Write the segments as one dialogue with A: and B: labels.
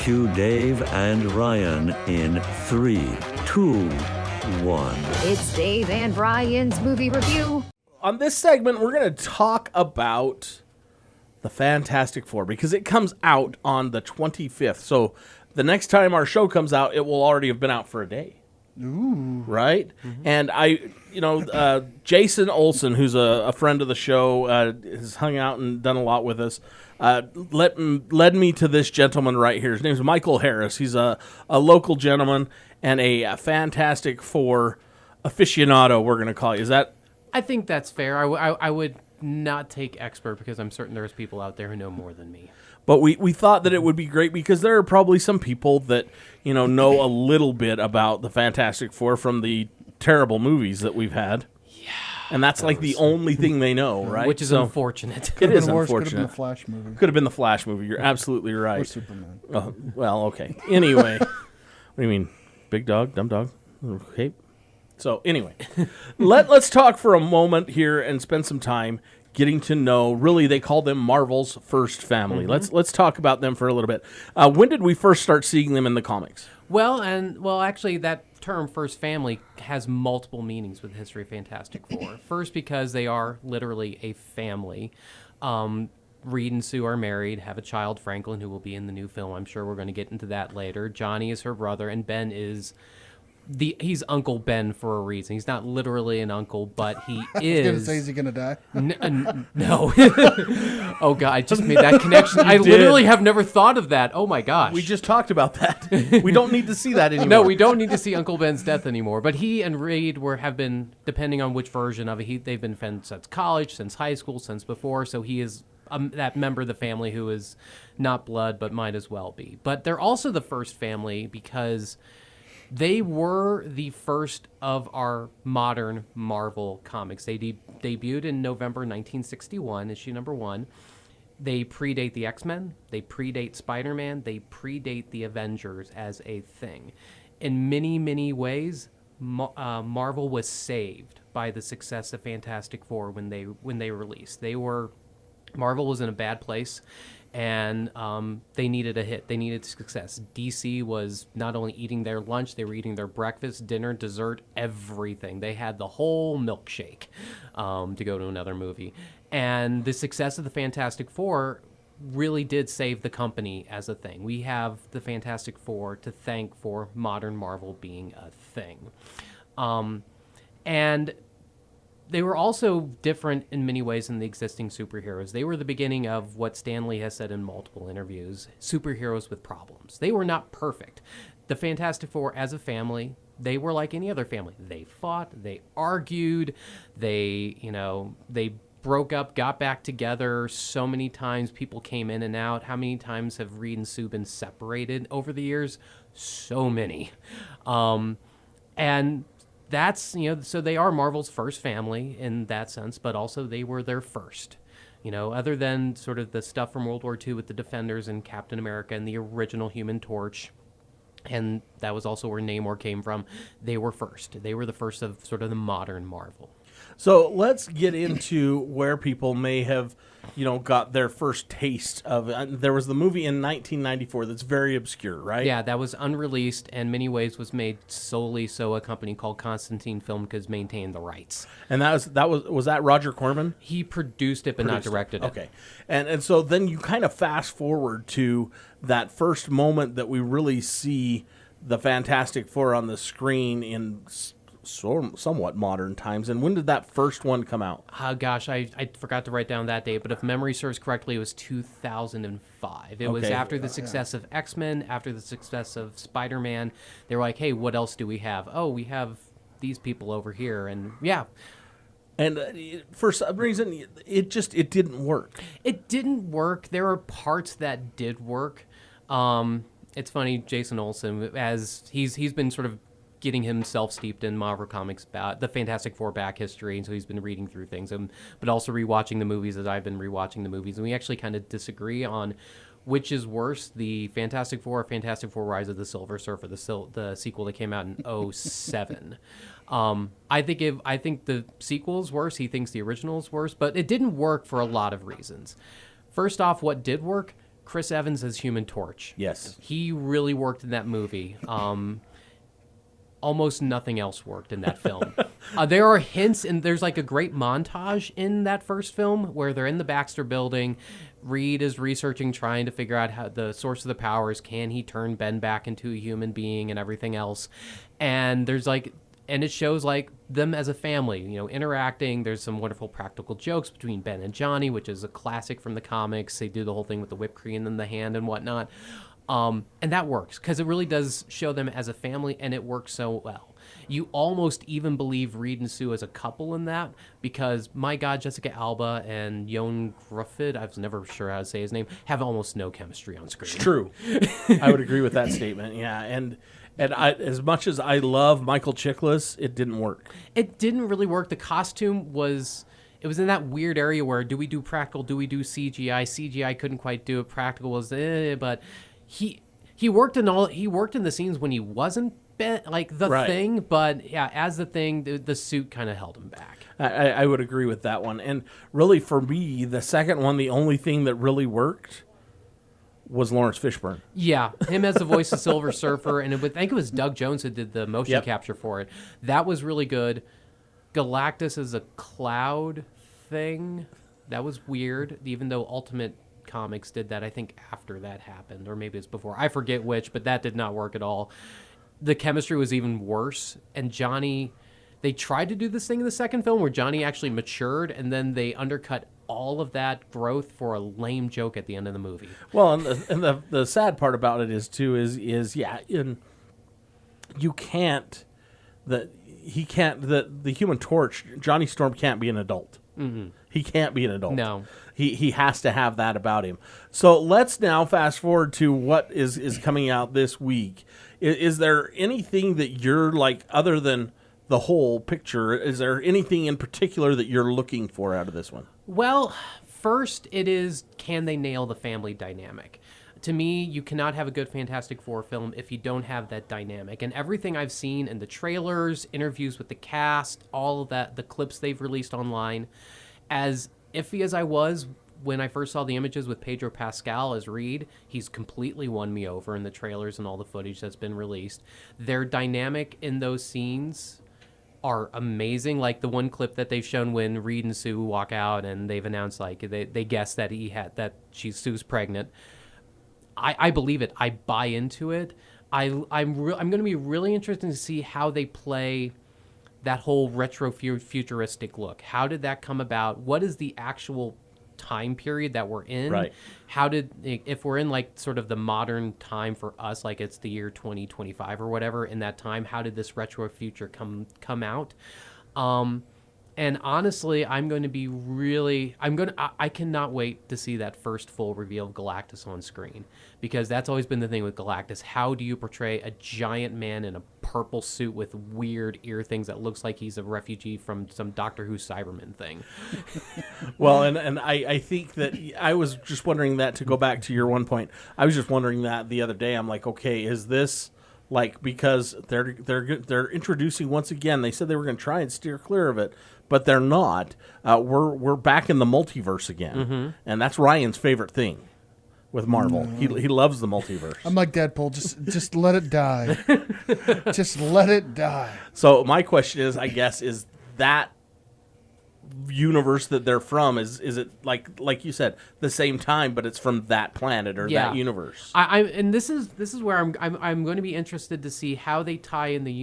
A: Cue Dave and Ryan in 3, 2, 1.
B: It's Dave and Ryan's movie review.
C: On this segment, we're going to talk about the Fantastic Four because it comes out on the 25th. So the next time our show comes out, it will already have been out for a day.
D: Ooh.
C: Right? Mm-hmm. And Jason Olsen, who's a friend of the show, has hung out and done a lot with us, led me to this gentleman right here. His name is Michael Harris. He's a local gentleman and a Fantastic Four aficionado, we're going to call you. Is that...
E: I think that's fair. I would not take expert because I'm certain there's people out there who know more than me.
C: But we thought that it would be great because there are probably some people that, know a little bit about the Fantastic Four from the terrible movies that we've had. Yeah. And that's like the only thing they know, right?
E: Which is unfortunate.
C: It is
D: worse.
C: unfortunate.
D: Could have been the Flash movie.
C: Could have been the Flash movie. You're absolutely right.
D: Or Superman.
C: Well, okay. Anyway. What do you mean? Big dog? Dumb dog? Okay. So, anyway, let's talk for a moment here and spend some time getting to know, really, they call them Marvel's first family. Mm-hmm. Let's talk about them for a little bit. When did we first start seeing them in the comics?
E: Well, actually, that term first family has multiple meanings with the history of Fantastic Four. First, because they are literally a family. Reed and Sue are married, have a child, Franklin, who will be in the new film. I'm sure we're going to get into that later. Johnny is her brother, and Ben is... he's Uncle Ben for a reason. He's not literally an uncle, but he is.
D: I was going to say, is he going to die?
E: No. Oh, God, I just made that connection. I literally have never thought of that. Oh, my gosh.
C: We just talked about that. We don't need to see that anymore.
E: No, we don't need to see Uncle Ben's death anymore. But he and Reed have been, depending on which version of it, they've been friends since college, since high school, since before. So he is that member of the family who is not blood, but might as well be. But they're also the first family because... they were the first of our modern Marvel comics. They debuted in November 1961, issue number 1. They predate the X-Men. They predate Spider-Man. They predate the Avengers as a thing. In many, many ways, Marvel was saved by the success of Fantastic Four when they released. Marvel was in a bad place. And they needed a hit. They needed success. DC was not only eating their lunch, they were eating their breakfast, dinner, dessert, everything. They had the whole milkshake to go to another movie. And the success of the Fantastic Four really did save the company as a thing. We have the Fantastic Four to thank for modern Marvel being a thing. And... they were also different in many ways than the existing superheroes. They were the beginning of what Stan Lee has said in multiple interviews, superheroes with problems. They were not perfect. The Fantastic Four, as a family, they were like any other family. They fought, they argued, they broke up, got back together so many times. People came in and out. How many times have Reed and Sue been separated over the years? So many. And... that's, so they are Marvel's first family in that sense, but also they were their first. Other than sort of the stuff from World War II with the Defenders and Captain America and the original Human Torch, and that was also where Namor came from, they were first. They were the first of sort of the modern Marvel.
C: So let's get into where people may have, got their first taste of it. There was the movie in 1994 that's very obscure, right?
E: Yeah, that was unreleased and in many ways was made solely so a company called Constantine Film could maintain the rights.
C: And was that Roger Corman?
E: He produced it but not directed it.
C: Okay. And so then you kind of fast forward to that first moment that we really see the Fantastic Four on the screen in somewhat modern times. And when did that first one come out?
E: Gosh, I forgot to write down that date, but if memory serves correctly, it was 2005. It was after the success of X-Men, after the success of Spider-Man. They were like, hey, what else do we have? Oh, we have these people over here. And yeah.
C: And for some reason, it didn't work.
E: It didn't work. There are parts that did work. It's funny, Jason Olsen, as he's been sort of getting himself steeped in Marvel Comics, about the Fantastic Four back history, and so he's been reading through things, but also rewatching the movies as I've been rewatching the movies, and we actually kind of disagree on which is worse, the Fantastic Four or Fantastic Four Rise of the Silver Surfer, the sequel that came out in 2007. I think the sequel is worse. He thinks the original is worse, but it didn't work for a lot of reasons. First off, what did work? Chris Evans as Human Torch.
C: Yes.
E: He really worked in that movie. Almost nothing else worked in that film. There are hints, and there's like a great montage in that first film where they're in the Baxter building. Reed is researching, trying to figure out how the source of the powers. Can he turn Ben back into a human being and everything else? And there's like, and it shows like them as a family, you know, interacting. There's some wonderful practical jokes between Ben and Johnny, which is a classic from the comics. They do the whole thing with the whipped cream in the hand and whatnot. And that works because it really does show them as a family, and it works so well. You almost even believe Reed and Sue as a couple in that because, my God, Jessica Alba and Jon Gruffud, I was never sure how to say his name, have almost no chemistry on screen.
C: It's true. I would agree with that statement. Yeah, and I, as much as I love Michael Chiklis, it didn't work.
E: It didn't really work. The costume was... It was in that weird area where do we do practical, do we do CGI? CGI couldn't quite do it. Practical was but... He worked in the scenes when he wasn't like the
C: right.
E: Thing, but yeah, as the Thing, the suit kind of held him back.
C: I would agree with that one. And really, for me, the second one, the only thing that really worked was Lawrence Fishburne.
E: Yeah, him as the voice of Silver Surfer, and I think it was Doug Jones who did the motion capture for it. That was really good. Galactus as a cloud thing, that was weird, even though Ultimate Comics did that, I think, after that happened, or maybe it's before. I forget which, but that did not work at all. The chemistry was even worse, and Johnny, they tried to do this thing in the second film where Johnny actually matured, and then they undercut all of that growth for a lame joke at the end of the movie.
C: Well, and the sad part about it is you can't, the Human Torch, Johnny Storm can't be an adult. Mm-hmm. He can't be an adult.
E: No.
C: He has to have that about him. So let's now fast forward to what is coming out this week. Is there anything that you're like, other than the whole picture, is there anything in particular that you're looking for out of this one?
E: Well, first it is, can they nail the family dynamic? To me, you cannot have a good Fantastic Four film if you don't have that dynamic. And everything I've seen in the trailers, interviews with the cast, all of that, the clips they've released online, as iffy as I was when I first saw the images with Pedro Pascal as Reed, he's completely won me over in the trailers and all the footage that's been released. Their dynamic in those scenes are amazing. Like the one clip that they've shown when Reed and Sue walk out and they've announced like they guess that Sue's pregnant. I believe it. I buy into it. I'm going to be really interested to see how they play that whole retro futuristic look. How did that come about? What is the actual time period that we're in?
C: Right.
E: If we're in like sort of the modern time for us, like it's the year 2025 or whatever, in that time, how did this retro future come out? And honestly, I cannot wait to see that first full reveal of Galactus on screen, because that's always been the thing with Galactus. How do you portray a giant man in a purple suit with weird ear things that looks like he's a refugee from some Doctor Who Cyberman thing?
C: Well, and I think that I was just wondering that, to go back to your one point, I was just wondering that the other day. I'm like, okay, is this like, because they're introducing, once again, they said they were going to try and steer clear of it, but they're not. We're back in the multiverse again, and that's Ryan's favorite thing with Marvel. He loves the multiverse.
D: I'm like Deadpool. Just let it die. Just let it die.
C: So my question is, I guess, is that universe that they're from, is it like you said, the same time, but it's from that planet or that universe?
E: And this is where I'm going to be interested to see how they tie in the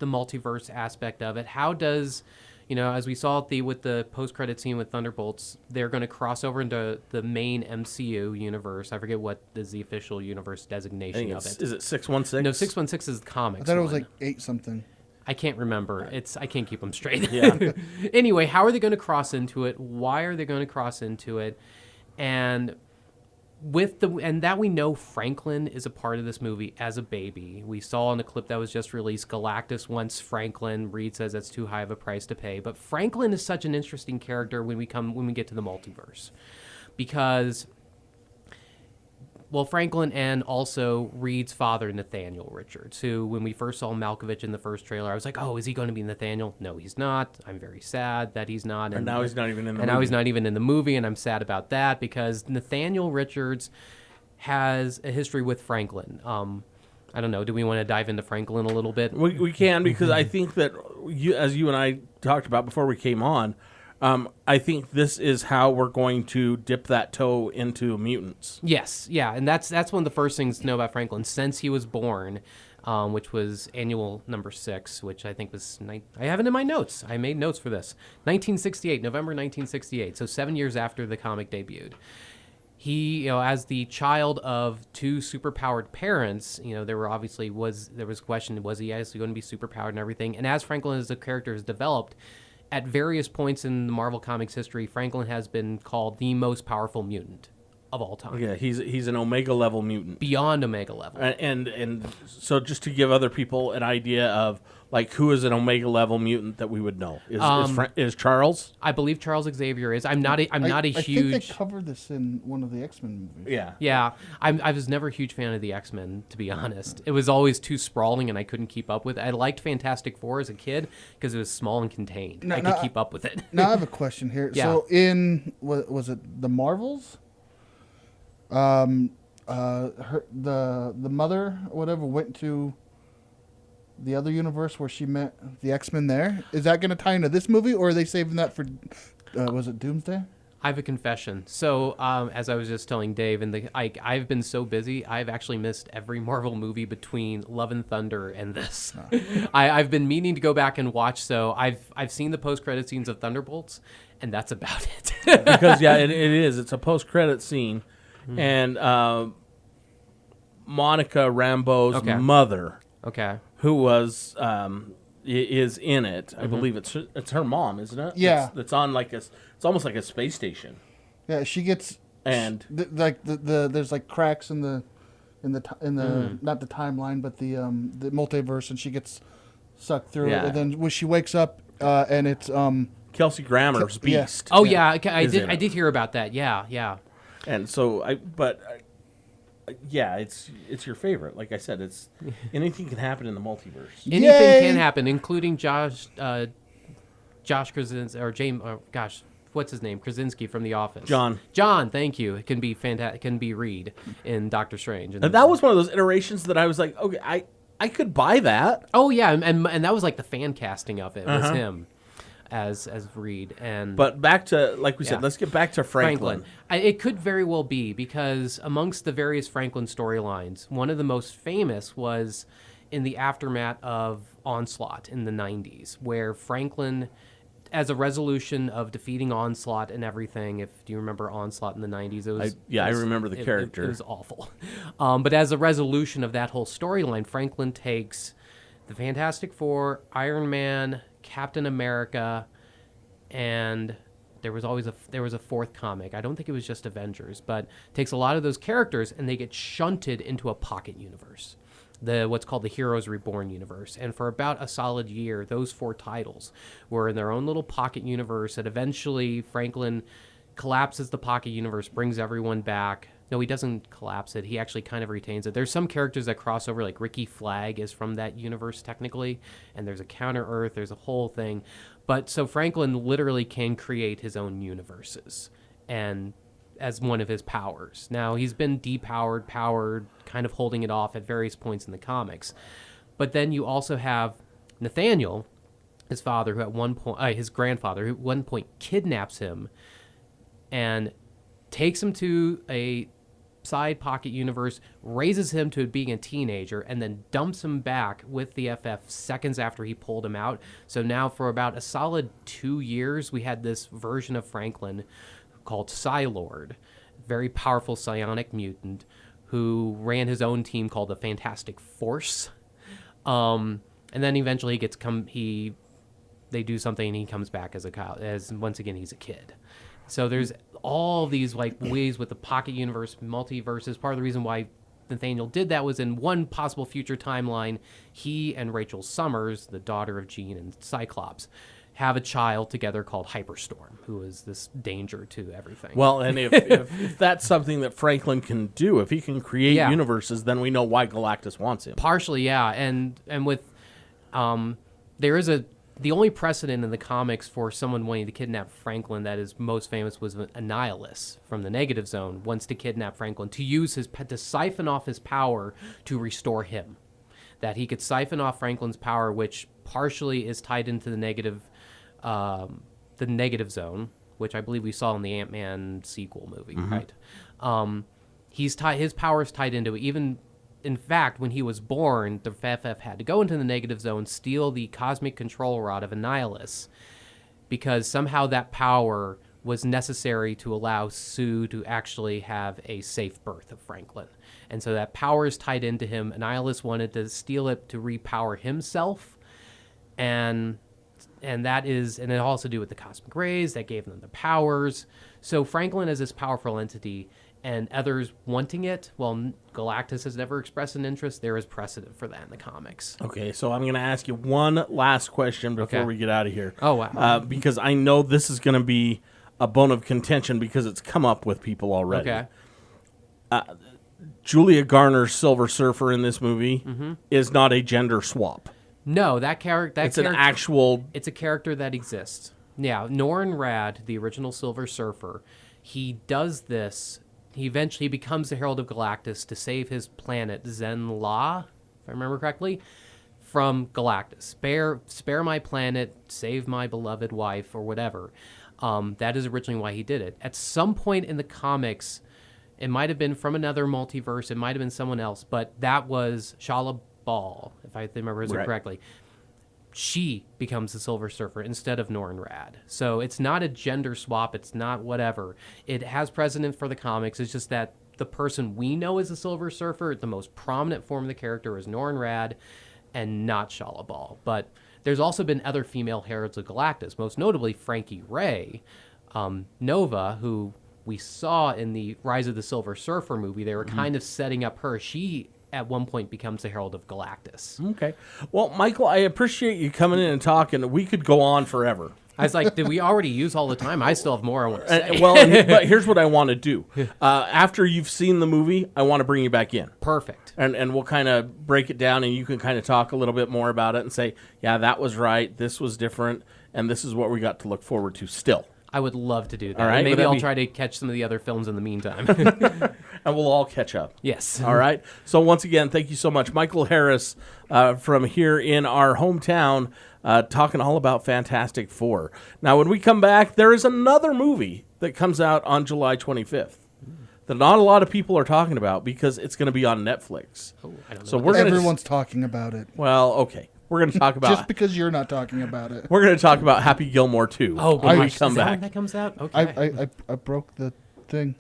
E: multiverse aspect of it. How does, as we saw with the post-credit scene with Thunderbolts, they're going to cross over into the main MCU universe. I forget what is the official universe designation of it.
C: Is it 616?
E: No, 616 is the comics.
D: I thought it was like 8 something.
E: I can't remember. I can't keep them straight.
C: Yeah.
E: Anyway, how are they going to cross into it? Why are they going to cross into it? And that we know Franklin is a part of this movie as a baby. We saw in the clip that was just released, Galactus wants Franklin. Reed says that's too high of a price to pay. But Franklin is such an interesting character when we get to the multiverse, because, well, Franklin and also Reed's father, Nathaniel Richards, who, when we first saw Malkovich in the first trailer, I was like, oh, is he going to be Nathaniel? No, he's not. I'm very sad that he's not.
C: And now he's not even in the movie.
E: And now he's not even in the movie, and I'm sad about that, because Nathaniel Richards, has a history with Franklin. I don't know. Do we want to dive into Franklin a little bit?
C: We can, because I think that as you and I talked about before we came on, I think this is how we're going to dip that toe into mutants.
E: Yes, yeah, and that's one of the first things to know about Franklin since he was born, which was annual number 6, which I think was I have it in my notes. I made notes for this. 1968, November 1968. So 7 years after the comic debuted. He, as the child of 2 superpowered parents, there was question, was he actually going to be superpowered and everything? And as Franklin as a character has developed, at various points in the Marvel Comics history, Franklin has been called the most powerful mutant of all time.
C: Yeah, he's an Omega level mutant.
E: Beyond Omega level.
C: And so just to give other people an idea of like who is an Omega level mutant that we would know is Charles?
E: I believe Charles Xavier is. I'm not a
D: I
E: huge.
D: think they covered this in one of the X-Men movies.
C: Yeah.
E: Yeah, I was never a huge fan of the X-Men, to be honest. It was always too sprawling, and I couldn't keep up with it. I liked Fantastic Four as a kid because it was small and contained. I could keep up with it.
D: Now I have a question here.
E: Yeah.
D: So in was it the Marvels? The mother or whatever went to the other universe where she met the X-Men there. Is that going to tie into this movie, or are they saving that for was it Doomsday?
E: I have a confession. So, as I was just telling Dave, I've been so busy, I've actually missed every Marvel movie between Love and Thunder and this. I've been meaning to go back and watch. So I've seen the post-credit scenes of Thunderbolts, and that's about it.
C: Because it is. It's a post-credit scene, and Monica Rambeau's mother, who was is in it. I believe it's her mom, isn't it?
D: Yeah.
C: It's on it's almost like a space station.
D: Yeah, she gets
C: and
D: there's like cracks in the not the timeline but the multiverse, and she gets sucked through it, and then when she wakes up and it's
C: Kelsey Grammer's Beast.
E: Oh yeah, I did hear about that. Yeah.
C: And so it's your favorite. Like I said, it's anything can happen in the multiverse.
E: Anything can happen, including Josh Krasinski, or James. What's his name? Krasinski from The Office. John, thank you. It can be fantastic. It can be Reed in Doctor Strange.
C: And that was one of those iterations that I was like, okay, I could buy that.
E: Oh yeah, and that was like the fan casting of it was him as Reed. But
C: back to, like we said, let's get back to Franklin.
E: It could very well be, because amongst the various Franklin storylines, one of the most famous was in the aftermath of Onslaught in the 90s, where Franklin, as a resolution of defeating Onslaught and everything, do you remember Onslaught in the 90s?
C: I remember the character.
E: It was awful. But as a resolution of that whole storyline, Franklin takes the Fantastic Four, Iron Man, Captain America, and there was a fourth comic. I don't think it was just Avengers, but takes a lot of those characters and they get shunted into a pocket universe, what's called the Heroes Reborn universe. And for about a solid year, those 4 titles were in their own little pocket universe. And eventually, Franklin collapses the pocket universe, brings everyone back. No, he doesn't collapse it. He actually kind of retains it. There's some characters that cross over, like Ricky Flag is from that universe technically, and there's a Counter-Earth, there's a whole thing. But so Franklin literally can create his own universes, and as one of his powers. Now, he's been depowered, powered, kind of holding it off at various points in the comics. But then you also have Nathaniel, his father, who at one point, his grandfather, who at one point kidnaps him and takes him to a side pocket universe, raises him to being a teenager, and then dumps him back with the FF seconds after he pulled him out. So now for about a solid 2 years, we had this version of Franklin called Psylord, very powerful psionic mutant who ran his own team called the Fantastic Force. And then eventually they do something and he comes back as once again he's a kid. So there's all these ways with the pocket universe, multiverses. Part of the reason why Nathaniel did that was in one possible future timeline, he and Rachel Summers, the daughter of Jean and Cyclops, have a child together called Hyperstorm, who is this danger to everything.
C: Well, and if that's something that Franklin can do, if he can create universes, then we know why Galactus wants him.
E: Partially, yeah. And with there is a the only precedent in the comics for someone wanting to kidnap Franklin that is most famous was Annihilus from the Negative Zone wants to kidnap Franklin to use to siphon off his power to restore him. That he could siphon off Franklin's power, which partially is tied into the negative Zone, which I believe we saw in the Ant-Man sequel movie, right? His power is tied into it. Even, in fact, when he was born, the FF had to go into the Negative Zone, steal the cosmic control rod of Annihilus, because somehow that power was necessary to allow Sue to actually have a safe birth of Franklin. And so that power is tied into him. Annihilus wanted to steal it to repower himself, and it also do with the cosmic rays that gave them the powers. So Franklin is this powerful entity, and others wanting it. Well, Galactus has never expressed an interest. There is precedent for that in the comics.
C: Okay, so I'm going to ask you one last question before we get out of here.
E: Oh, wow.
C: Because I know this is going to be a bone of contention because it's come up with people already.
E: Okay.
C: Julia Garner's Silver Surfer in this movie is not a gender swap.
E: No, that character.
C: It's an actual.
E: It's a character that exists. Yeah, Norrin Rad, the original Silver Surfer, he does this. He eventually becomes the Herald of Galactus to save his planet Zen-La, if I remember correctly, from Galactus. Spare my planet, save my beloved wife, or whatever. That is originally why he did it. At some point in the comics, it might have been from another multiverse, it might have been someone else, but that was Shala Ball, if I remember correctly. She becomes the Silver Surfer instead of Norrin Rad. So it's not a gender swap. It's not whatever. It has precedent for the comics. It's just that the person we know as the Silver Surfer, the most prominent form of the character, is Norrin Rad and not Shala Ball. But there's also been other female Heralds of Galactus, most notably Frankie Ray, Nova, who we saw in the Rise of the Silver Surfer movie. They were kind of setting up her. She at one point becomes the Herald of Galactus.
C: Okay. Well, Michael, I appreciate you coming in and talking. We could go on forever.
E: I was like, did we already use all the time? I still have more I want to say.
C: But here's what I want to do. After you've seen the movie, I want to bring you back in.
E: Perfect.
C: And we'll kind of break it down, and you can kind of talk a little bit more about it and say, yeah, that was right, this was different, and this is what we got to look forward to still.
E: I would love to do that.
C: All right,
E: and maybe I'll try to catch some of the other films in the meantime.
C: And we'll all catch up.
E: Yes.
C: All right. So once again, thank you so much. Michael Harris from here in our hometown talking all about Fantastic Four. Now, when we come back, there is another movie that comes out on July 25th that not a lot of people are talking about because it's going to be on Netflix.
E: Oh, I don't know.
C: So
D: everyone's talking about it.
C: Well, okay. We're going to talk about...
D: Just because you're not talking about it.
C: We're going to talk about Happy Gilmore 2
E: when
C: we come back.
E: When that comes out? Okay.
D: I broke the thing.